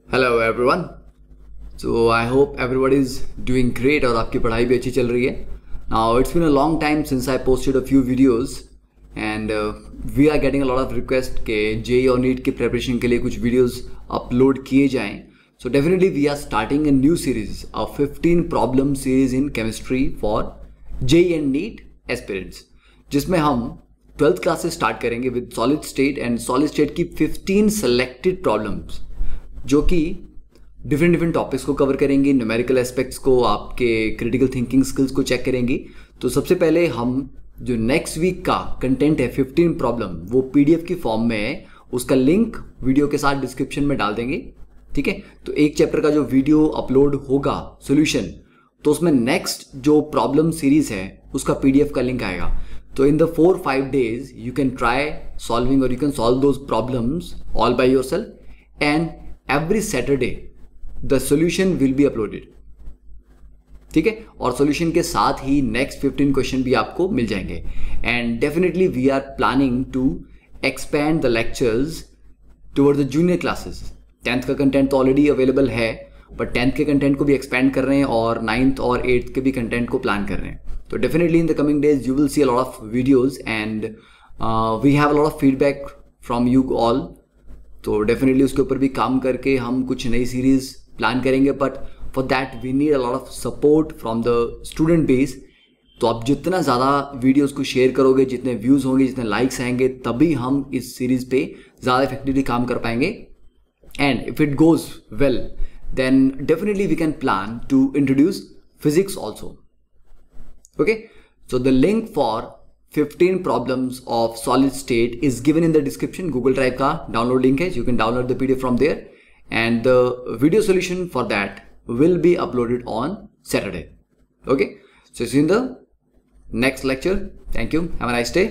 Hello everyone. So I hope everybody is doing great और आपकी पढ़ाई भी अच्छी चल रही है। Now it's been a long time since I posted a few videos and we are getting a lot of request के JEE और नीट की प्रिपरेशन के लिए कुछ वीडियोस अपलोड किए जाएं। So definitely we are starting a new series, a 15 problem series in chemistry for JEE and NEET aspirants, जिसमें हम 12th क्लास से स्टार्ट करेंगे with solid state and solid state की 15 सेलेक्टेड प्रॉब्लम्स जो कि different topics को cover करेंगी, numerical aspects को, आपके क्रिटिकल थिंकिंग स्किल्स को चेक करेंगी। तो सबसे पहले हम जो नेक्स्ट वीक का कंटेंट है 15 प्रॉब्लम, वो पीडीएफ की फॉर्म में है, उसका लिंक वीडियो के साथ डिस्क्रिप्शन में डाल देंगे। ठीक है, तो एक चैप्टर का जो वीडियो अपलोड होगा सॉल्यूशन, तो उसमें नेक्स्ट जो प्रॉब्लम सीरीज है उसका पीडीएफ का लिंक आएगा। तो in the 4-5 days you can try solving or you can solve those problems all by yourself, and every Saturday the solution will be uploaded। ठीक है, और सॉल्यूशन के साथ ही नेक्स्ट 15 क्वेश्चन भी आपको मिल जाएंगे। And definitely we are planning to expand the lectures toward the junior classes. 10th का कंटेंट तो ऑलरेडी अवेलेबल है, बट 10th के कंटेंट को भी एक्सपैंड कर रहे हैं और 9th और 8th के भी कंटेंट को प्लान कर रहे हैं। तो definitely in the coming days you will see a lot of videos and we have a lot of feedback from you all. तो डेफिनेटली उसके ऊपर भी काम करके हम कुछ नई सीरीज प्लान करेंगे, but for that we need a lot of support from the student base. तो आप जितना ज़्यादा वीडियोस को शेयर करोगे, जितने व्यूज़ होंगे, जितने लाइक्स आएंगे, तभी हम इस सीरीज पे ज़्यादा इफेक्टिवली काम कर पाएंगे। And if it goes well then definitely we can plan to introduce physics also. Okay, so the link for 15 problems of solid state is given in the description. Google Drive का download link है, you can download the PDF from there, and the video solution for that will be uploaded on Saturday. Okay, so see you in the next lecture. Thank you. Have a nice day.